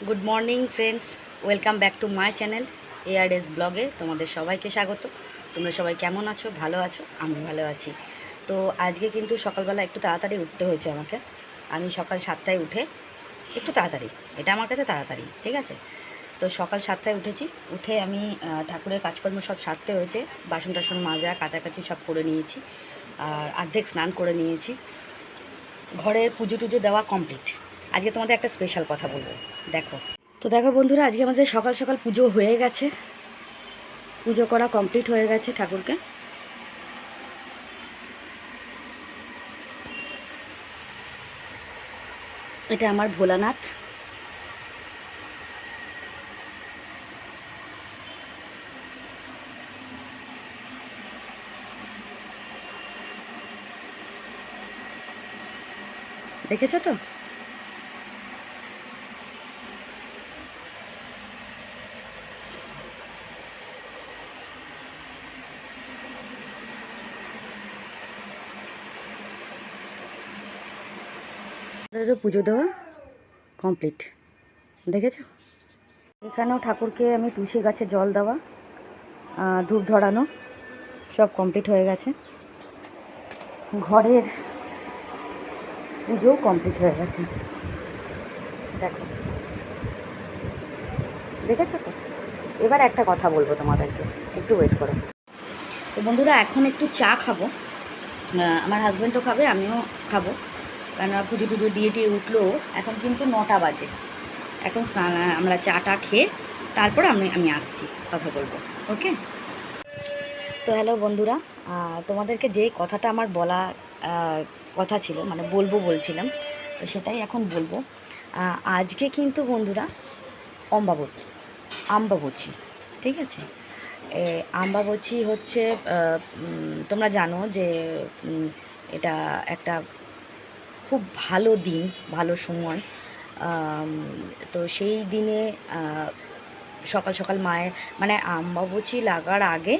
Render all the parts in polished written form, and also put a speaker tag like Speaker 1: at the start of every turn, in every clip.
Speaker 1: Good morning friends, welcome back to my channel ARS ব্লগে। তোমাদের সবাইকে স্বাগত। তোমরা সবাই কেমন আছো? ভালো আছো? আমি ভালো আছি। তো আজকে কিন্তু সকালবেলা একটু তাড়াতাড়ি উঠতে হয়েছে আমাকে। আমি সকাল 7টায় উঠে, একটু তাড়াতাড়ি, এটা আমার কাছে তাড়াতাড়ি, ঠিক আছে। তো সকাল 7টায় উঠেছি, উঠে আমি ঠাকুরের কাজকর্ম সব সারতে হয়েছে। বাসন টাসন মাজা কাচাকাচি সব করে নিয়েছি, আর অর্ধেক স্নান করে নিয়েছি। ঘরের পুজো টুজো দেওয়া কমপ্লিট। আজকে তোমাদের একটা স্পেশাল কথা বলবো, দেখো। তো দেখো বন্ধুরা, আজকে আমাদের সকাল সকাল পুজো হয়ে গেছে, পুজো করা কমপ্লিট হয়ে গেছে ঠাকুরকে। এটা আমার ভোলানাথ। দেখেছো তো? পুজো দেওয়া কমপ্লিট, দেখেছো? এখানেও ঠাকুরকে আমি তুলসী গাছে জল দেওয়া, ধূপ ধরানো সব কমপ্লিট হয়ে গেছে। ঘরের পুজোও কমপ্লিট হয়ে গেছে, দেখো। দেখেছো তো? এবার একটা কথা বলবো তোমাদেরকে, একটু ওয়েট করো। তো বন্ধুরা, এখন একটু চা খাবো। আমার হাজব্যান্ডও খাবে, আমিও খাবো, কারণ পুজো টুজো দিয়ে উঠলো। এখন কিন্তু 9টা বাজে। এখন আমরা চাটা খেয়ে তারপর আমি আসছি, কথা বলবো, ওকে? তো হ্যালো বন্ধুরা, তোমাদেরকে যে কথাটা আমার বলা কথা ছিল, মানে বলছিলাম, তো সেটাই এখন বলবো। আজকে কিন্তু বন্ধুরা আম্বাবচী, ঠিক আছে। আম্বাবচী হচ্ছে, তোমরা জানো যে এটা একটা খুব ভালো দিন, ভালো সময়। তো সেই দিনে সকাল সকাল মায়ের, মানে আম্বাবচী লাগার আগে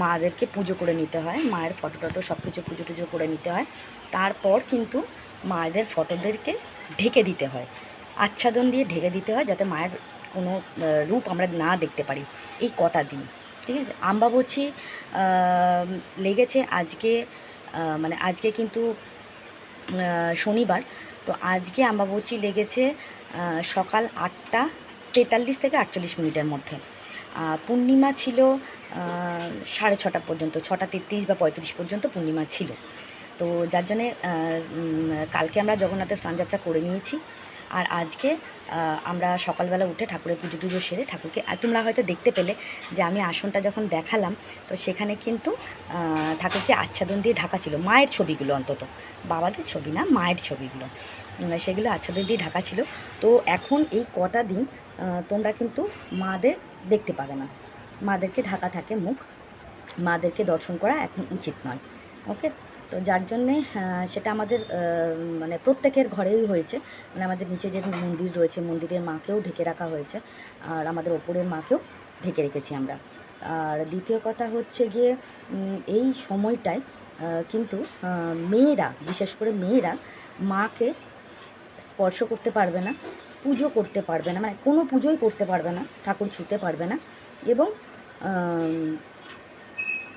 Speaker 1: মাদেরকে পুজো করে নিতে হয়, মায়ের ফটো টটো সব কিছু পুজো টুজো করে নিতে হয়। তারপর কিন্তু মায়েদের ফটোদেরকে ঢেকে দিতে হয়, আচ্ছাদন দিয়ে ঢেকে দিতে হয়, যাতে মায়ের কোনো রূপ আমরা না দেখতে পারি এই কটা দিন, ঠিক আছে। আম্বাবচী লেগেছে আজকে, মানে আজকে কিন্তু শনিবার। তো আজকে আম্বাবচী লেগেছে সকাল 8টা 43 থেকে 48 মিনিটের মধ্যে। পূর্ণিমা ছিল 6:30 পর্যন্ত, 6টা 33 বা 35 পর্যন্ত পূর্ণিমা ছিল। তো যার জন্যে কালকে আমরা জগন্নাথের স্নানযাত্রা করে নিয়েছি। আর আজকে আমরা সকালবেলা উঠে ঠাকুরের পুজো টুজো সেরে ঠাকুরকে, তোমরা হয়তো দেখতে পেলে যে আমি আসনটা যখন দেখালাম, তো সেখানে কিন্তু ঠাকুরকে আচ্ছাদন দিয়ে ঢাকা ছিল, মায়ের ছবিগুলো, অন্তত বাবাদের ছবি না, মায়ের ছবিগুলো, সেগুলো আচ্ছাদন দিয়ে ঢাকা ছিল। তো এখন এই কটা দিন তোমরা কিন্তু মাদের দেখতে পাবে না, মাদেরকে ঢাকা থাকে মুখ, মাদেরকে দর্শন করা এখন উচিত নয়, ওকে? তো যার জন্যে সেটা আমাদের মানে প্রত্যেকের ঘরেই হয়েছে, মানে আমাদের নিচে যে মন্দির রয়েছে, মন্দিরের মাকেও ঢেকে রাখা হয়েছে, আর আমাদের ওপরের মাকেও ঢেকে রেখেছি আমরা। আর দ্বিতীয় কথা হচ্ছে গিয়ে, এই সময়টায় কিন্তু মেয়েরা, বিশেষ করে মেয়েরা মাকে স্পর্শ করতে পারবে না, পুজো করতে পারবে না, মানে কোনো পুজোই করতে পারবে না, ঠাকুর ছুঁতে পারবে না, এবং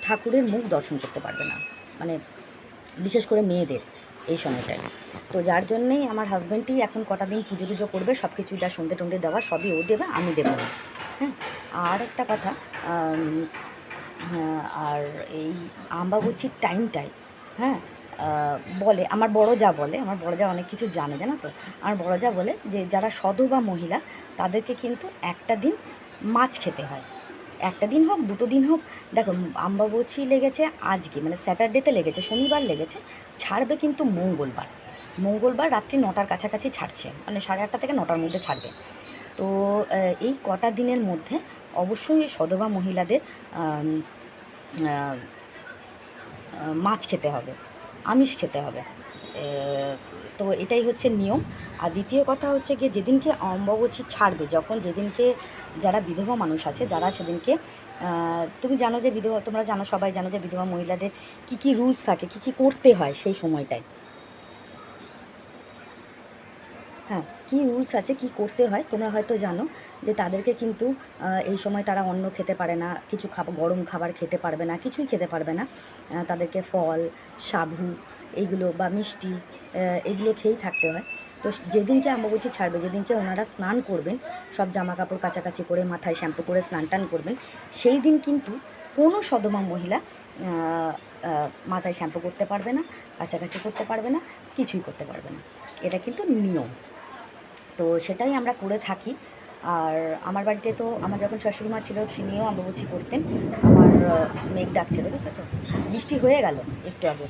Speaker 1: ঠাকুরের মুখ দর্শন করতে পারবে না, মানে বিশেষ করে মেয়েদের এই সময়টায়। তো যার জন্যেই আমার হাজব্যান্ডই এখন কটা দিন পুজো টুজো করবে, সব কিছুই, যা সন্ধে টন্ধে দেওয়া সবই ও দেবে, আমি দেবো না, হ্যাঁ। আর একটা কথা, আর এই আম্বাবচীর টাইমটায়, হ্যাঁ, বলে আমার বড় যা, বলে আমার বড় যা অনেক কিছু জানে, জানো তো। আমার বড় যা বলে যে যারা সধবা মহিলা তাদেরকে কিন্তু একটা দিন মাছ খেতে হয়, একটা দিন হোক, দুটো দিন হোক। দেখো, আম্বাবচী লেগেছে আজকে, মানে স্যাটারডেতে লেগেছে, শনিবার লেগেছে, ছাড়বে কিন্তু মঙ্গলবার রাত্রি 9টার কাছাকাছি ছাড়ছে, মানে 8:30 থেকে 9টার মধ্যে ছাড়বে। তো এই কটা দিনের মধ্যে অবশ্যই সধবা মহিলাদের মাছ খেতে হবে, আমিষ খেতে হবে। তো এটাই হচ্ছে নিয়ম। আর দ্বিতীয় কথা হচ্ছে গিয়ে, যেদিনকে অম্বাবচী ছাড়বে, যেদিনকে যারা বিধবা মানুষ আছে, যারা সেদিনকে, তুমি জানো যে বিধবা, তোমরা জানো, সবাই জানো যে বিধবা মহিলাদের কী কী রুলস থাকে, কী কী করতে হয় সেই সময়টায়, হ্যাঁ। কী রুলস আছে, কি করতে হয় তোমরা হয়তো জানো, যে তাদেরকে কিন্তু এই সময় তারা অন্ন খেতে পারে না, কিছু গরম খাবার খেতে পারবে না, কিছুই খেতে পারবে না। তাদেরকে ফল, সাবু এইগুলো বা মিষ্টি এগুলো খেয়েই থাকতে হয়। তো যেদিনকে অম্বুবাচী ছাড়বে, যেদিনকে ওনারা স্নান করবেন, সব জামা কাপড় কাচাকাচি করে মাথায় শ্যাম্পু করে স্নান টান করবেন, সেই দিন কিন্তু কোনো সদমা মহিলা মাথায় শ্যাম্পু করতে পারবে না, কাচাকাচি করতে পারবে না, কিছুই করতে পারবে না। এটা কিন্তু নিয়ম। তো সেটাই আমরা করে থাকি। আর আমার বাড়িতে তো আমার যখন শাশুড়ি মা ছিল তিনিও অম্বুবাচী করতেন। আমার মেঘ ডাকছে, দেখেছো তো, বৃষ্টি হয়ে গেল একটু আগে,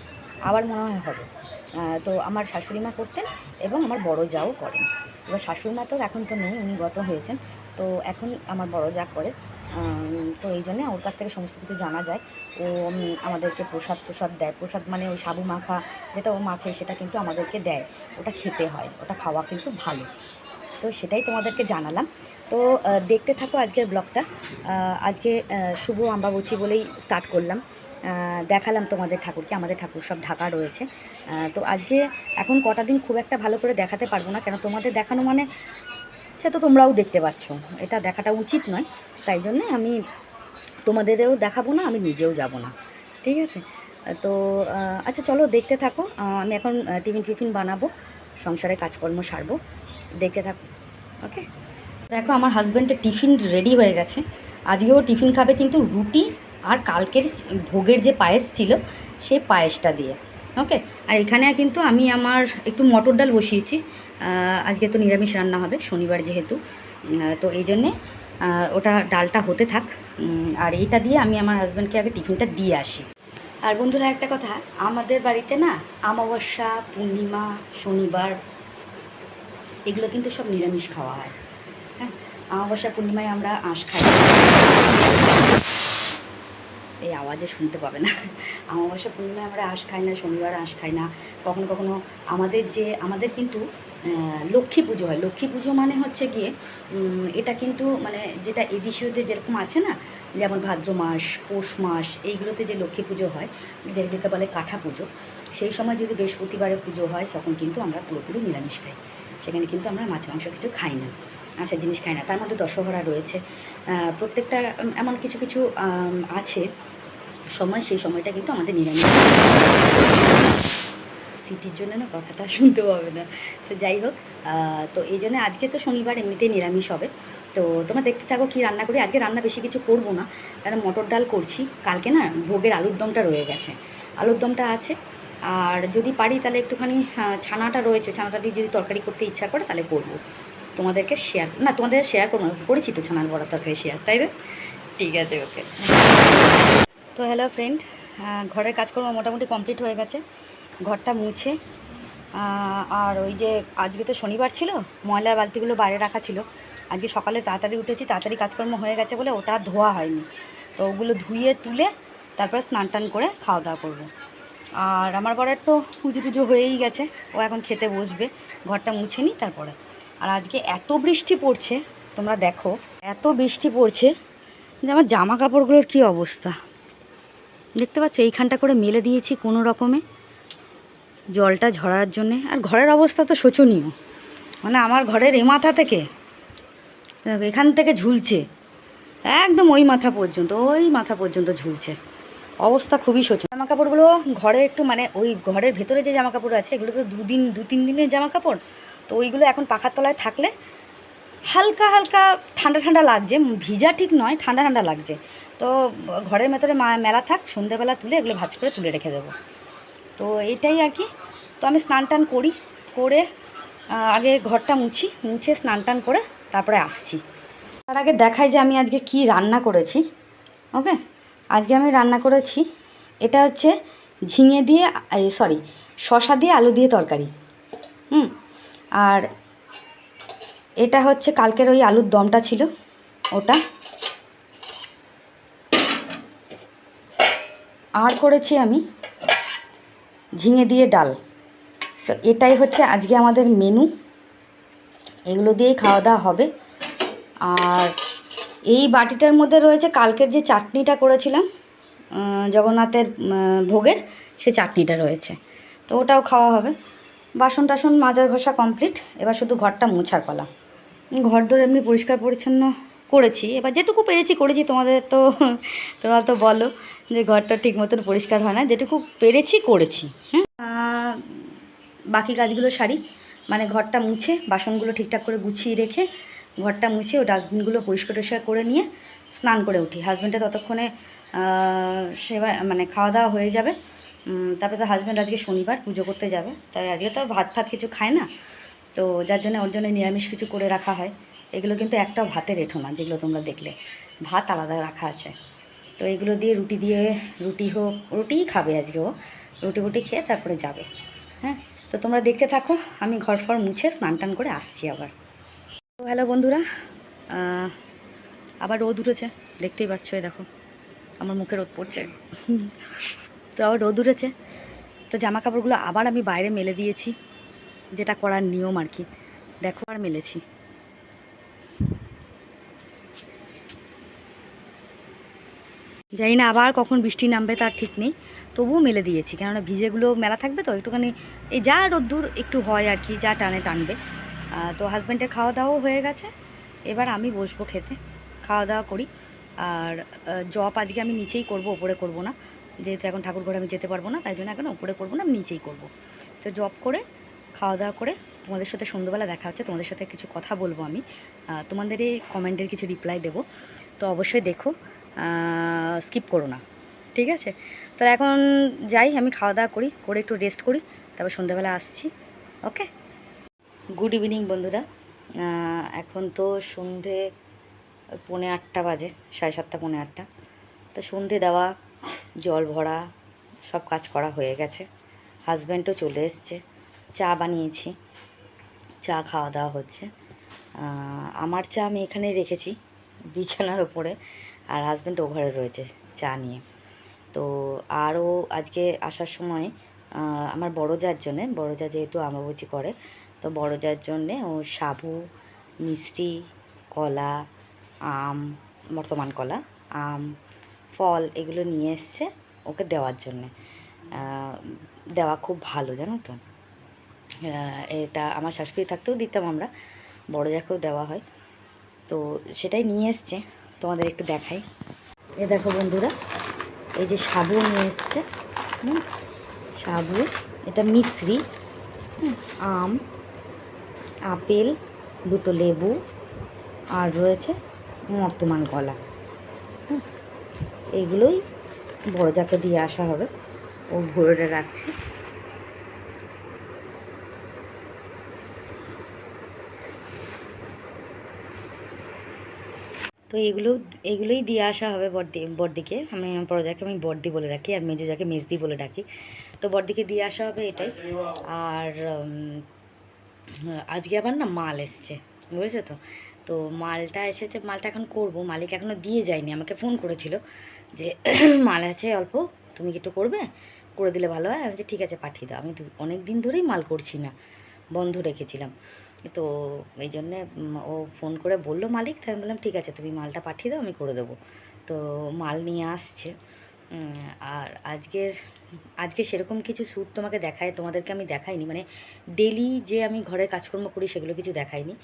Speaker 1: আবার মনে হয় হবে। তো আমার শাশুড়ি মা করতেন এবং আমার বড় যাও করেন। এবার শাশুড়ি মা তো এখন তো নেই, উনি গত হয়েছেন, তো এখন আমার বড় যা করে। তো এই জন্যে ওর কাছ থেকে সমস্ত কিছু জানা যায়। ও আমাদেরকে প্রসাদ দেয়। প্রসাদ মানে ওই সাবু মাখা যেটা ও মাখে, সেটা কিন্তু আমাদেরকে দেয়। ওটা খেতে হয়, ওটা খাওয়া কিন্তু ভালো। তো সেটাই তোমাদেরকে জানালাম। তো দেখতে থাকো আজকের ব্লগটা। আজকে শুভ অম্বুবাচী বলেই স্টার্ট করলাম। দেখালাম তোমাদের ঠাকুরকে, আমাদের ঠাকুর সব ঢাকা রয়েছে। তো আজকে এখন কটা দিন খুব একটা ভালো করে দেখাতে পারবো না, কেন তোমাদের দেখানো মানে সে তো তোমরাও দেখতে পাচ্ছ, এটা দেখাটা উচিত নয়। তাই জন্যে আমি তোমাদেরও দেখাবো না, আমি নিজেও যাব না, ঠিক আছে? তো আচ্ছা চলো দেখতে থাকো। আমি এখন টিফিন বানাবো, সংসারে কাজকর্ম সারবো, দেখতে থাকো। ওকে, দেখো আমার হাজব্যান্ডের টিফিন রেডি হয়ে গেছে। আজকেও টিফিন খাবে কিন্তু রুটি আর কালকের ভোগের যে পায়েস ছিল সেই পায়েসটা দিয়ে। ওকে, আর এখানে কিন্তু আমি আমার একটু মটর ডাল বসিয়েছি। আজকে তো নিরামিষ রান্না হবে, শনিবার যেহেতু। তো এই জন্যে ওটা ডালটা হতে থাক। আর এইটা দিয়ে আমি আমার হাজব্যান্ডকে আগে টিফিনটা দিয়ে আসি। আর বন্ধুরা একটা কথা, আমাদের বাড়িতে না অমাবস্যা, পূর্ণিমা, শনিবার এগুলো কিন্তু সব নিরামিষ খাওয়া হয়। হ্যাঁ, অমাবস্যা পূর্ণিমায় আমরা আঁশ খাই, এই আওয়াজে শুনতে পাবে না। অমাবস্যা পূর্ণিমায় আমরা আঁশ খাই না, শনিবার আঁশ খাই না। কখনো কখনো আমাদের কিন্তু লক্ষ্মী পুজো হয়। লক্ষ্মী পুজো মানে হচ্ছে গিয়ে এটা কিন্তু মানে যেটা এদেশীয়দের যেরকম আছে না, যেমন ভাদ্র মাস, পৌষ মাস, এইগুলোতে যে লক্ষ্মী পুজো হয়, যেগুলোকে বলে কাঠা পুজো, সেই সময় যদি বৃহস্পতিবারে পুজো হয়, তখন কিন্তু আমরা পুরোপুরি নিরামিষ খাই। সেখানে কিন্তু আমরা মাছ মাংস কিছু খাই না, আশা জিনিস খাই না। তার মধ্যে দশহরা রয়েছে, প্রত্যেকটা এমন কিছু কিছু আছে সময়, সেই সময়টা কিন্তু আমাদের নিরামিষ। সিটির জন্য না কথাটা শুনতে পাবে না, তো যাই হোক। তো এই জন্য আজকে তো শনিবার, এমনিতেই নিরামিষ হবে। তো তোমরা দেখতে থাকো কী রান্না করি। আজকে রান্না বেশি কিছু করবো না, কারণ মটর ডাল করছি। কালকে না ভোগের আলুর দমটা রয়ে গেছে, আলুর দমটা আছে। আর যদি পারি তাহলে একটুখানি ছানাটা রয়েছে, ছানাটা দিয়ে যদি তরকারি করতে ইচ্ছা করে তাহলে করবো। তোমাদেরকে তোমাদের শেয়ার করবো, করেছি তো ছানার বড়া তরকারি শেয়ার, তাই না? ঠিক আছে, ওকে। তো হ্যালো ফ্রেন্ড, ঘরের কাজকর্ম মোটামুটি কমপ্লিট হয়ে গেছে। ঘরটা মুছে, আর ওই যে আজকে তো শনিবার ছিল, ময়লার বালতিগুলো বাইরে রাখা ছিল। আজকে সকালে তাড়াতাড়ি উঠেছি, তাড়াতাড়ি কাজকর্ম হয়ে গেছে বলে ওটা ধোয়া হয়নি। তো ওগুলো ধুয়ে তুলে তারপরে স্নান টান করে খাওয়া দাওয়া করবো। আর আমার বরের তো পুজো টুজো হয়েই গেছে, ও এখন খেতে বসবে। ঘরটা মুছে নিই তারপরে। আর আজকে এত বৃষ্টি পড়ছে, তোমরা দেখো, এত বৃষ্টি পড়ছে যে আমার জামা কাপড়গুলোর কী অবস্থা দেখতে পাচ্ছ। এইখানটা করে মেলে দিয়েছি কোনো রকমে জলটা ঝরার জন্যে। আর ঘরের অবস্থা তো শোচনীয়, মানে আমার ঘরের এ মাথা থেকে এখান থেকে ঝুলছে একদম ওই মাথা পর্যন্ত ঝুলছে। অবস্থা খুবই শোচনীয়। জামা কাপড়গুলো ঘরে একটু মানে ওই ঘরের ভেতরে যে জামা কাপড় আছে, এগুলো তো 2-3 দিনের জামা কাপড়। তো ওইগুলো এখন পাখার তলায় থাকলে হালকা হালকা ঠান্ডা ঠান্ডা লাগছে, ভিজা ঠিক নয়, ঠান্ডা ঠান্ডা লাগছে। তো ঘরের ভেতরে মেলা থাক, সন্ধ্যেবেলা তুলে এগুলো ভাঁজ করে তুলে রেখে দেবো। তো এইটাই আর কি। তো আমি স্নান টান করে আগে ঘরটা মুছে স্নান টান করে তারপরে আসছি। তার আগে দেখাই যে আমি আজকে কি রান্না করেছি। ওকে, আজকে আমি রান্না করেছি, এটা হচ্ছে ঝিঙে দিয়ে শসা দিয়ে আলু দিয়ে তরকারি। আর এটা হচ্ছে কালকের ওই আলুর দমটা ছিল ওটা। আর করেছি আমি ঝিঙে দিয়ে ডাল। তো এটাই হচ্ছে আজকে আমাদের মেনু, এগুলো দিয়েই খাওয়া দাওয়া হবে। আর এই বাটিটার মধ্যে রয়েছে কালকের যে চাটনিটা করেছিলাম জগন্নাথের ভোগের, সে চাটনিটা রয়েছে, তো ওটাও খাওয়া হবে। বাসন টাসন মাজার ঘষা কমপ্লিট, এবার শুধু ঘরটা মোছার পালা। ঘর দর এমনি পরিষ্কার পরিচ্ছন্ন করেছি, এবার যেটুকু পেরেছি করেছি। তোমরা তো বলো যে ঘরটা ঠিক মতন পরিষ্কার হয় না, যেটুকু পেরেছি করেছি। বাকি কাজগুলো সারি, মানে ঘরটা মুছে বাসনগুলো ঠিকঠাক করে গুছিয়ে রেখে ঘরটা মুছে ও ডাস্টবিনগুলো পরিষ্কার টরিষ্কার করে নিয়ে স্নান করে উঠি। হাজব্যান্ডে ততক্ষণে সেবা মানে খাওয়া দাওয়া হয়ে যাবে। তারপরে তো হাজব্যান্ড আজকে শনিবার পুজো করতে যাবে, তাই আজকে তো ভাত ফাত কিছু খায় না, তো যার জন্য ওর জন্য নিরামিষ কিছু করে রাখা হয়। এগুলো কিন্তু একটাও ভাতের এঁঠো না, যেগুলো তোমরা দেখলে ভাত আলাদা রাখা আছে। তো এগুলো দিয়ে রুটিই খাবে আজকে ও, রুটি খেয়ে তারপরে যাবে। হ্যাঁ, তো তোমরা দেখতে থাকো, আমি ঘর ফর মুছে স্নান টান করে আসছি আবার। তো হ্যালো বন্ধুরা, আবার রোদ উঠেছে, দেখতেই পাচ্ছ, এই দেখো আমার মুখে রোদ পড়ছে। তো আবার রোদ উঠেছে, তো জামা কাপড়গুলো আবার আমি বাইরে মেলে দিয়েছি, যেটা করার নিয়ম আর কি। দেখো আর মেলেছি। জানি না আবার কখন বৃষ্টি নামবে তার ঠিক নেই, তবুও মেলে দিয়েছি, কেননা ভিজেগুলো মেলা থাকবে তো একটুখানি, এই যা রোদ্দুর একটু হয় আর কি, যা টানবে। তো হাজব্যান্ডের খাওয়া দাওয়াও হয়ে গেছে, এবার আমি বসবো খেতে, খাওয়া দাওয়া করি। আর জব আজকে আমি নিচেই করব, ওপরে করব না, যেহেতু এখন ঠাকুর ঘরে আমি যেতে পারবো না, তাই জন্য এখন ওপরে করবো না, আমি নিচেই করব। তো জব করে খাওয়া দাওয়া করে তোমাদের সাথে সন্ধ্যাবেলা দেখা হচ্ছে, তোমাদের সাথে কিছু কথা বলবো আমি, তোমাদের এই কমেন্টের কিছু রিপ্লাই দেবো, তো অবশ্যই দেখো, স্কিপ করো না, ঠিক আছে? তো এখন যাই, আমি খাওয়া দাওয়া করি, করে একটু রেস্ট করি, তারপর সন্ধ্যাবেলা আসছি। ওকে, গুড ইভিনিং বন্ধুরা। এখন তো সন্ধে 7:45 বাজে, 7:30 7:45। তো সন্ধে দেওয়া, জল ভরা, সব কাজ করা হয়ে গেছে। হাজব্যান্ডও চলে এসছে, চা বানিয়েছি, চা খাওয়া দাওয়া হচ্ছে। আমার চা আমি এখানে রেখেছি বিছানার ওপরে, আর হাজব্যান্ড ও ঘরে রয়েছে চা নিয়ে। তো আরও আজকে আসার সময় আমার বড় যা যেহেতু আমাবুচি করে, তো বড় যার জন্যে ও সাবু, মিষ্টি, কলা, আম, বর্তমান কলা, আম, ফল এগুলো নিয়ে এসছে ওকে দেওয়ার জন্যে। দেওয়া খুব ভালো, জানো তো। এটা আমার শাশুড়ি থাকতেও দিতাম আমরা, বড় যাকেও দেওয়া হয়, তো সেটাই নিয়ে এসছে, তোমাদের একটু দেখাই। এ দেখো বন্ধুরা, এই যে সাবু নিয়ে এসছে, সাবু, এটা মিশ্রি, আম, আপেল, 2টো লেবু, আর রয়েছে বর্তমান কলা। এইগুলোই বড় যাকে দিয়ে আসা হবে, ও ভরে রাখছে। তো এগুলোই দিয়ে আসা হবে বড়দিকে। আমি বড়জাকে আমি বড়দি বলে রাখি, আর মেজোজাকে মেজদি বলে ডাকি। তো বড়দিকে দিয়ে আসা হবে এটাই। আর আজকে আবার না মাল এসছে, বুঝেছো তো। তো মালটা এসেছে, মালটা এখন করব, মালিক এখনও দিয়ে যায়নি, আমাকে ফোন করেছিল যে মাল আছে অল্প, তুমি কি একটু করে দিলে ভালো হয়। আমি যে ঠিক আছে পাঠিয়ে দাও, আমি অনেক দিন ধরেই মাল করছি না, বন্ধ রেখেছিলাম। তো এই জন্যে ও ফোন করে বললো মালিক, তাই আমি বললাম ঠিক আছে তুমি মালটা পাঠিয়ে দাও, আমি করে দেবো। তো মাল নিয়ে আসছে। আর আজকে সেরকম কিছু শ্যুট তোমাদেরকে আমি দেখাইনি, মানে ডেলি যে আমি ঘরের কাজকর্ম করি সেগুলো কিছু দেখাইনি,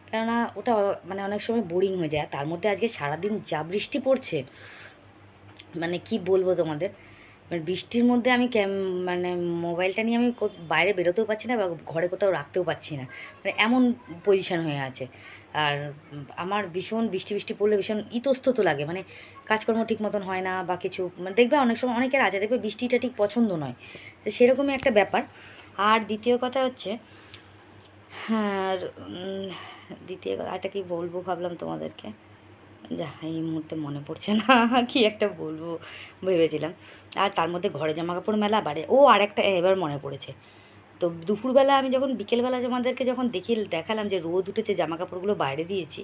Speaker 1: কেননা ওটা মানে অনেক সময় বোরিং হয়ে যায়। তার মধ্যে আজকে সারাদিন যা বৃষ্টি পড়ছে, মানে কি বলবো তোমাদের, মানে বৃষ্টির মধ্যে আমি মানে মোবাইলটা নিয়ে আমি বাইরে বেরোতেও পারছি না, বা ঘরে কোথাও রাখতেও পারছি না, মানে এমন পজিশান হয়ে আছে। আর আমার ভীষণ বৃষ্টি পড়লে ভীষণ ইতস্তত লাগে, মানে কাজকর্ম ঠিক মতন হয় না, বা কিছু মানে দেখবে অনেক সময় অনেকের আছে, দেখবে বৃষ্টিটা ঠিক পছন্দ নয়, তো সেরকমই একটা ব্যাপার। আর দ্বিতীয় কথা হচ্ছে, হ্যাঁ, দ্বিতীয় কথা কি বলবো ভাবলাম তোমাদেরকে, যা এই মুহূর্তে মনে পড়ছে না কি একটা বলবো ভেবেছিলাম। আর তার মধ্যে ঘরে জামা কাপড় মেলা বাড়ে, ও আরেকটা এবার মনে পড়েছে। তো দুপুরবেলা আমি যখন বিকেলবেলা আমাদেরকে যখন দেখালাম যে রোদ উঠেছে, জামা কাপড়গুলো বাইরে দিয়েছি,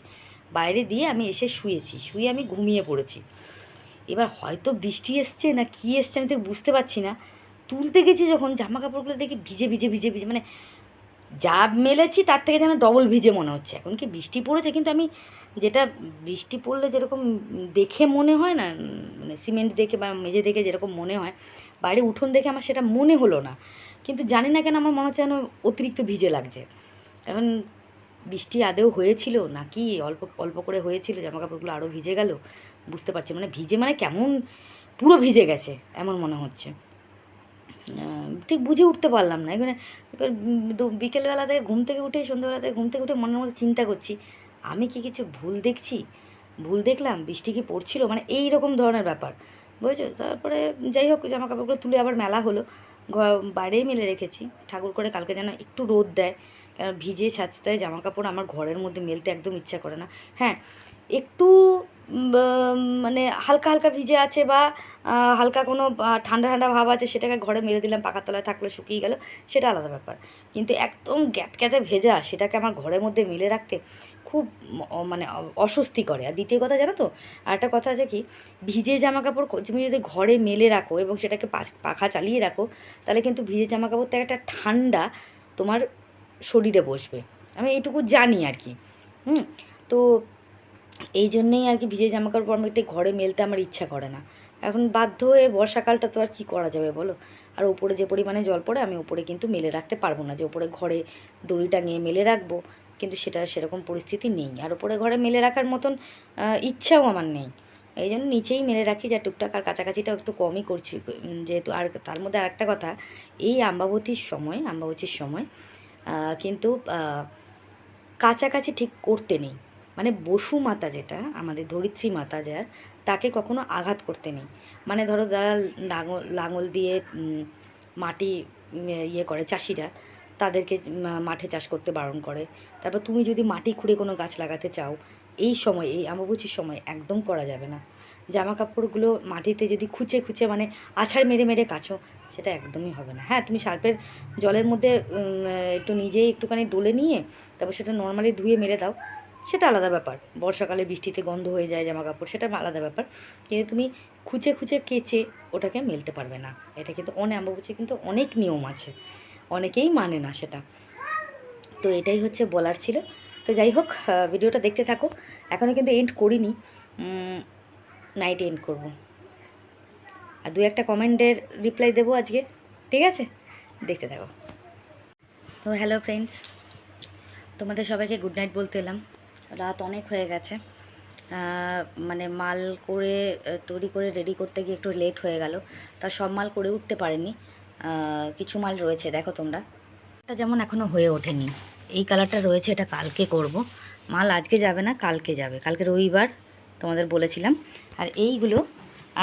Speaker 1: বাইরে দিয়ে আমি এসে শুয়ে আমি ঘুমিয়ে পড়েছি। এবার হয়তো বৃষ্টি এসছে না কি এসছে আমি তো বুঝতে পারছি না, তুলতে গেছি যখন জামা কাপড়গুলো দেখি ভিজে, মানে যা মেলেছি তার থেকে যেন ডবল ভিজে মনে হচ্ছে। এখন কি বৃষ্টি পড়েছে, কিন্তু আমি যেটা বৃষ্টি পড়লে যেরকম দেখে মনে হয় না, মানে সিমেন্ট দেখে বা মেঝে দেখে যেরকম মনে হয়, বাইরে উঠোন দেখে আমার সেটা মনে হলো না, কিন্তু জানি না কেন আমার মনে হচ্ছে যেন অতিরিক্ত ভিজে লাগছে। এখন বৃষ্টি আদৌ হয়েছিল নাকি অল্প অল্প করে হয়েছিল, জামা কাপড়গুলো আরও ভিজে গেল বুঝতে পারছি, মানে ভিজে মানে কেমন পুরো ভিজে গেছে এমন মনে হচ্ছে। ঠিক বুঝে উঠতে পারলাম না এখানে। এবার বিকেলবেলা থেকে ঘুম থেকে উঠে, সন্ধ্যাবেলা থেকে ঘুম থেকে উঠে মনের মধ্যে চিন্তা করছি, আমি কি কিছু ভুল দেখছি, ভুল দেখলাম, বৃষ্টি কি পড়ছিল, মানে এই রকম ধরনের ব্যাপার, বুঝেছো। তারপরে যাই হোক জামা কাপড়গুলো তুলে আবার মেলা হলো, ঘর বাইরেই মেলে রেখেছি, ঠাকুর করে কালকে যেন একটু রোদ দেয়, কারণ ভিজে ছাড়তে জামা কাপড় আমার ঘরের মধ্যে মেলতে একদম ইচ্ছা করে না। হ্যাঁ, একটু মানে হালকা হালকা ভিজে আছে বা হালকা কোনো ঠান্ডা ঠান্ডা ভাব আছে, সেটাকে ঘরে মেরে দিলাম, পাখার তলায় থাকলে শুকিয়ে গেল, সেটা আলাদা ব্যাপার। কিন্তু একদম গ্যাতগ্যাতে ভেজা সেটাকে আমার ঘরের মধ্যে মেলে রাখতে খুব মানে অস্বস্তি করে। আর দ্বিতীয় কথা জানো তো, আরেকটা কথা আছে কি, ভিজে জামা কাপড় তুমি যদি ঘরে মেলে রাখো এবং সেটাকে পাখা চালিয়ে রাখো, তাহলে কিন্তু ভিজে জামা কাপড় থেকে একটা ঠান্ডা তোমার শরীরে বসবে, আমি এইটুকু জানি আর কি। তো এই জন্যেই আর কি ভিজে জামা কাপড় আমি একটু ঘরে মেলতে আমার ইচ্ছা করে না। এখন বাধ্য হয়ে বর্ষাকালটা তো আর কী করা যাবে বলো। আর ওপরে যে পরিমাণে জল পড়ে, আমি ওপরে কিন্তু মেলে রাখতে পারবো না যে ওপরে ঘরে দড়ি টাঙিয়ে মেলে রাখবো, কিন্তু সেটা সেরকম পরিস্থিতি নেই, আর ওপরে ঘরে মেলে রাখার মতন ইচ্ছাও আমার নেই। এই জন্য নিচেই মেলে রাখি, যা টুকটাক, আর কাছাকাছিটাও একটু কমই করছি যেহেতু। আর তার মধ্যে আরেকটা কথা, এই অমাবস্যার সময় কিন্তু কাছাকাছি ঠিক করতে নেই, মানে বসু মাতা যেটা আমাদের ধরিত্রী মাতা যার, তাকে কখনো আঘাত করতে নেই। মানে ধরো যারা লাঙল দিয়ে মাটি ইয়ে করে চাষিরা, তাদেরকে মাঠে চাষ করতে বারণ করে। তারপর তুমি যদি মাটি খুঁড়ে কোনো গাছ লাগাতে চাও, এই সময় এই অমাবস্যার সময় একদম করা যাবে না। জামা কাপড়গুলো মাটিতে যদি খুঁচে খুঁচে মানে আছাড় মেরে মেরে কাছো, সেটা একদমই হবে না। হ্যাঁ, তুমি সার্ফের জলের মধ্যে একটু নিজেই একটুখানি ডলে নিয়ে তারপর সেটা নর্মালি ধুয়ে মেলে দাও, সেটা আলাদা ব্যাপার। বর্ষাকালে বৃষ্টিতে গন্ধ হয়ে যায় জামা কাপড়, সেটা আলাদা ব্যাপার। কিন্তু তুমি খুঁচে খুঁচে কেচে ওটাকে মেলতে পারবে না। এটা কিন্তু অমাবস্যায় কিন্তু অনেক নিয়ম আছে, অনেকেই মানে না সেটা। তো এটাই হচ্ছে বলার ছিল। তো যাই হোক, ভিডিওটা দেখতে থাকো, এখনও কিন্তু এন্ড করিনি, নাইটে এন্ড করব। আর দু একটা কমেন্টের রিপ্লাই দেবো আজকে, ঠিক আছে, দেখতে থাকো। তো হ্যালো ফ্রেন্ডস, তোমাদের সবাইকে গুড নাইট বলতে এলাম। রাত অনেক হয়ে গেছে, মানে মাল করে তৈরি করে রেডি করতে গিয়ে একটু লেট হয়ে গেল, তা সব মাল করে উঠতে পারিনি, কিছু মাল রয়েছে দেখো তোমরা। এটা যেমন এখনও হয়ে ওঠেনি, এই কালারটা রয়েছে, এটা কালকে করব। মাল আজকে যাবে না, কালকে যাবে, কালকে রবিবার তোমাদের বলেছিলাম। আর এইগুলো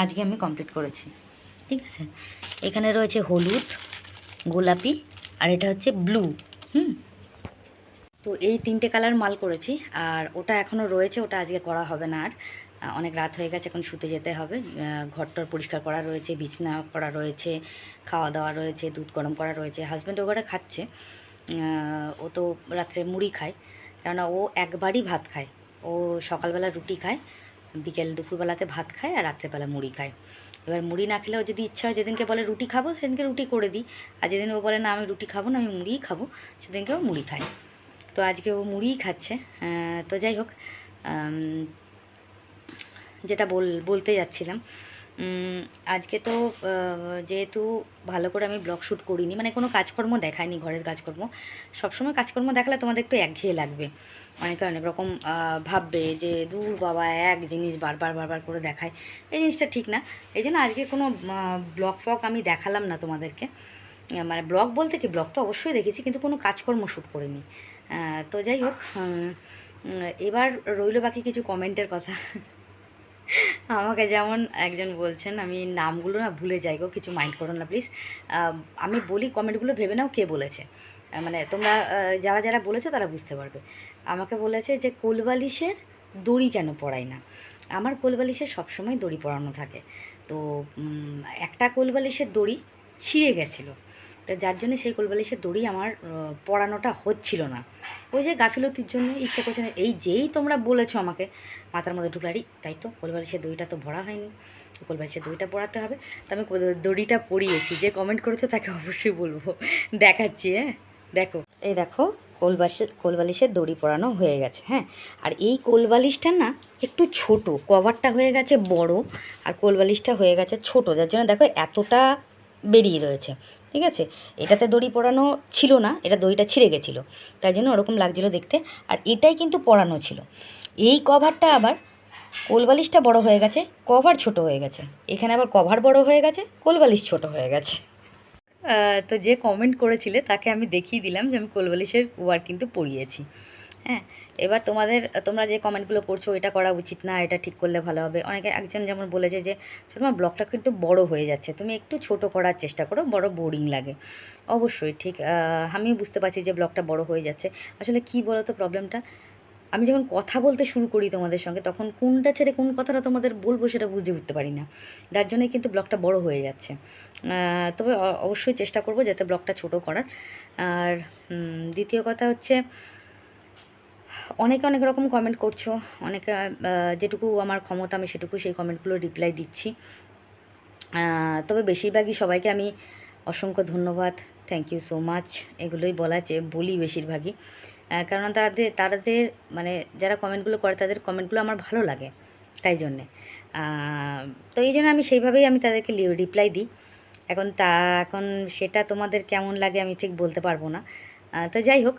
Speaker 1: আজকে আমি কমপ্লিট করেছি, ঠিক আছে। এখানে রয়েছে হলুদ, গোলাপি, আর এটা হচ্ছে ব্লু। তো এই তিনটে কালার মাল করেছি, আর ওটা এখনও রয়েছে, ওটা আজকে করা হবে না। আর অনেক রাত হয়ে গেছে, এখন শুতে যেতে হবে। ঘরটর পরিষ্কার করা রয়েছে, বিছানা করা রয়েছে, খাওয়া দাওয়া রয়েছে, দুধ গরম করা রয়েছে। হাজব্যান্ড ওখানে খাচ্ছে, ও তো রাত্রে মুড়ি খায়, কেননা ও একবারই ভাত খায়। ও সকালবেলা রুটি খায়, বিকেল দুপুরবেলাতে ভাত খায়, আর রাত্রেবেলা মুড়ি খায়। এবার মুড়ি না খেলেও যদি ইচ্ছা হয়, যেদিনকে বলে রুটি খাবো সেদিনকে রুটি করে দিই, আর যেদিন ও বলে না আমি রুটি খাবো না, আমি মুড়িই খাবো, সেদিনকে ও মুড়ি খায়। তো আজকে ও মুড়িই খাচ্ছে। তো যাই হোক, যেটা বলতে যাচ্ছিলাম, আজকে তো যেহেতু ভালো করে আমি ব্লগ শ্যুট করিনি, মানে কোনো কাজকর্ম দেখায়নি, ঘরের কাজকর্ম। সবসময় কাজকর্ম দেখালে তোমাদের একটু একঘেয়ে লাগবে, অনেকে অনেক রকম ভাববে যে দূর বাবা এক জিনিস বারবার বারবার করে দেখায়, এই জিনিসটা ঠিক না। এই জন্য আজকে কোনো ব্লগ ফ্লগ আমি দেখালাম না তোমাদেরকে। মানে ব্লগ বলতে কি, ব্লগ তো অবশ্যই দেখেছি, কিন্তু কোনো কাজকর্ম শ্যুট করিনি। তো যাই হোক, এবার রইল বাকি কিছু কমেন্টের কথা। আমাকে যেমন একজন বলছেন, আমি নামগুলো না ভুলে যাই গো, কিছু মাইন্ড করো না প্লিজ। আমি বলি, কমেন্টগুলো ভেবে নাও কে বলেছে, মানে তোমরা যারা যারা বলেছো তারা বুঝতে পারবে। আমাকে বলেছে যে কোলবালিশের দড়ি কেন পরাই না। আমার কোলবালিশের সবসময় দড়ি পরানো থাকে, তো একটা কোলবালিশের দড়ি ছিঁড়ে গেছিলো, তো যার জন্য সেই কোলবালিশের দড়ি আমার পরানোটা হচ্ছিল না। ওই যে গাফিলতির জন্য ইচ্ছে করছে না, এই যেই তোমরা বলেছো আমাকে, মাথার মধ্যে ঢুকলারি, তাই তো কোলবালিশের দড়িটা তো ভরা হয়নি, কোলবালিশের দড়িটা পরাতে হবে। তো আমি দড়িটা পরিয়েছি, যে কমেন্ট করেছো তাকে অবশ্যই বলবো, দেখাচ্ছি। হ্যাঁ দেখো, এই দেখো কোলবালিশের দড়ি পরানো হয়ে গেছে। হ্যাঁ, আর এই কোলবালিশটা না একটু ছোট, কভারটা হয়ে গেছে বড়, আর কোলবালিশটা হয়ে গেছে ছোট, যার জন্য দেখো এতটা বেরিয়ে রয়েছে, ঠিক আছে। এটাতে দড়ি পরানো ছিল না, এটা দড়িটা ছিঁড়ে গেছিলো, তাই জন্য ওরকম লাগছিলো দেখতে। আর এটাই কিন্তু পরানো ছিল। এই কভারটা আবার কোলবালিশটা বড় হয়ে গেছে, কভার ছোট হয়ে গেছে, এখানে আবার কভার বড় হয়ে গেছে, কোলবালিশ ছোট হয়ে গেছে। তো যে কমেন্ট করেছিলে তাকে আমি দেখিয়ে দিলাম যে আমি কোলবালিশের ওয়ার কিন্তু পরিয়েছি। হ্যাঁ, এবার তোমরা যে কমেন্টগুলো করছো এটা করা উচিত না, এটা ঠিক করলে ভালো হবে। অনেকে একজন যেমন বলেছে যে তোমার ব্লগটা কিন্তু বড় হয়ে যাচ্ছে, তুমি একটু ছোট করার চেষ্টা করো, বড় বোরিং লাগে। অবশ্যই ঠিক, আমিও বুঝতে পারছি যে ব্লগটা বড় হয়ে যাচ্ছে। আসলে কি বলো তো প্রবলেমটা, আমি যখন কথা বলতে শুরু করি তোমাদের সঙ্গে তখন কোনটা ছেড়ে কোন কথাটা তোমাদের বলবো সেটা বুঝে উঠতে পারি না, যার জন্যই কিন্তু ব্লগটা বড় হয়ে যাচ্ছে। তবে অবশ্যই চেষ্টা করব যাতে ব্লগটা ছোট করার। আর দ্বিতীয় কথা হচ্ছে, অনেকে অনেক রকম কমেন্ট করছো, অনেকে যেটুকু আমার ক্ষমতা আমি সেটুকু সেই কমেন্টগুলো রিপ্লাই দিচ্ছি। তবে বেশিরভাগই সবাইকে আমি অসংখ্য ধন্যবাদ, থ্যাংক ইউ সো মাচ এগুলোই বলি বেশিরভাগই। কারণ তাদের মানে যারা কমেন্টগুলো করে তাদের কমেন্টগুলো আমার ভালো লাগে, তাই জন্যে। তো এই জন্য আমি সেইভাবেই আমি তাদেরকে রিপ্লাই দিই। এখন সেটা তোমাদের কেমন লাগে আমি ঠিক বলতে পারবো না। তো যাই হোক,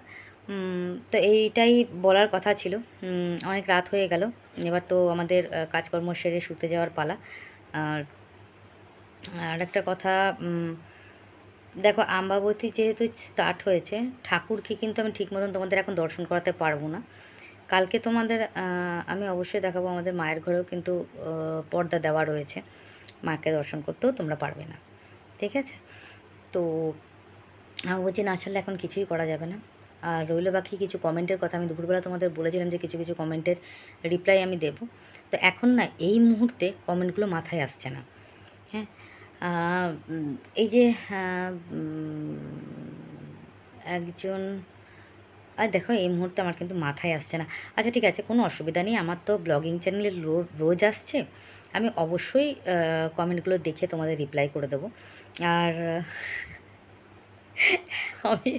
Speaker 1: তো এইটাই বলার কথা ছিল। অনেক রাত হয়ে গেল, এবার তো আমাদের কাজকর্ম সেরে শুতে যাওয়ার পালা। আর একটা কথা, দেখো আম্বাবতী যেহেতু স্টার্ট হয়েছে, ঠাকুরকে কিন্তু আমি ঠিক মতন তোমাদের এখন দর্শন করাতে পারবো না। কালকে তোমাদের আমি অবশ্যই দেখাবো, আমাদের মায়ের ঘরেও কিন্তু পর্দা দেওয়া রয়েছে, মাকে দর্শন করতেও তোমরা পারবে না, ঠিক আছে। তো আমি বলছি না, আসলে এখন কিছুই করা যাবে না। আর রইল বাকি কিছু কমেন্টের কথা, আমি দুপুরবেলা তোমাদের বলেছিলাম যে কিছু কিছু কমেন্টের রিপ্লাই আমি দেব। তো এখন না এই মুহূর্তে কমেন্টগুলো মাথায় আসছে না। হ্যাঁ, এই যে একজন, আর দেখো এই মুহূর্তে আমার কিন্তু মাথায় আসছে না। আচ্ছা ঠিক আছে, কোনো অসুবিধা নেই, আমার তো ব্লগিং চ্যানেলে রোজ আসছে, আমি অবশ্যই কমেন্টগুলো দেখে তোমাদের রিপ্লাই করে দেবো। আর আমি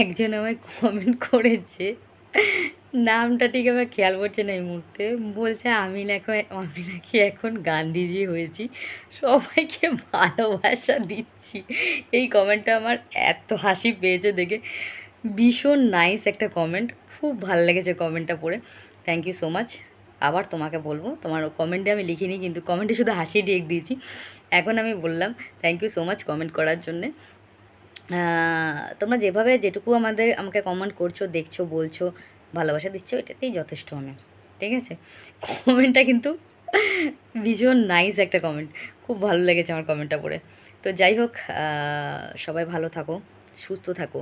Speaker 1: একজন আমায় কমেন্ট করেছে, নামটা ঠিক আমার খেয়াল পড়ছে না এই মুহূর্তে, বলছে আমি নাকি এখন গান্ধীজি হয়েছি, সবাইকে ভালোবাসা দিচ্ছি। এই কমেন্টটা আমার এত হাসি পেয়েছে দেখে, ভীষণ নাইস একটা কমেন্ট, খুব ভালো লেগেছে কমেন্টটা পড়ে, থ্যাংক ইউ সো মাচ। আবার তোমাকে বলবো, তোমার কমেন্টে আমি লিখিনি কিন্তু কমেন্টে শুধু হাসি টেক দিয়েছি, এখন আমি বললাম thank you so much comment করার জন্যে। তোমরা যেভাবে যেটুকু আমাকে কমেন্ট করছো, দেখছো, বলছো, ভালোবাসা দিচ্ছ, এটাতেই যথেষ্ট আমার, ঠিক আছে। কমেন্টটা কিন্তু ভীষণ নাইস একটা কমেন্ট, খুব ভালো লেগেছে আমার কমেন্টটা পড়ে। তো যাই হোক, সবাই ভালো থাকো, সুস্থ থাকো,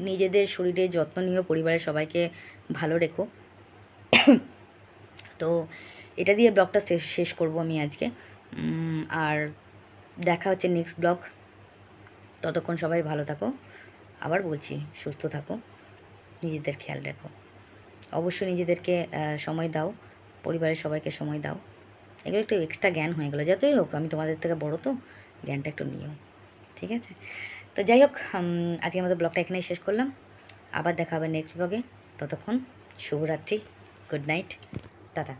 Speaker 1: নিজেদের শরীরের যত্ন নিও, পরিবারের সবাইকে ভালো রেখো। তো এটা দিয়ে ব্লগটা শেষ করবো আমি আজকে। আর দেখা হচ্ছে নেক্সট ব্লগ, ততক্ষণ সবাই ভালো থাকো, আবার বলছি সুস্থ থাকো, নিজেদের খেয়াল রাখো, অবশ্যই নিজেদেরকে সময় দাও, পরিবারের সবাইকে সময় দাও। এগুলো একটু এক্সট্রা জ্ঞান হয়ে গেলো, যতই হোক আমি তোমাদের থেকে বড়, তো জ্ঞানটা একটু নিও, ঠিক আছে। তো যাই হোক, আজকে আমাদের ব্লগটা এখানেই শেষ করলাম, আবার দেখা হবে নেক্সট ব্লগে, ততক্ষণ শুভরাত্রি, গুড নাইট, টাটা।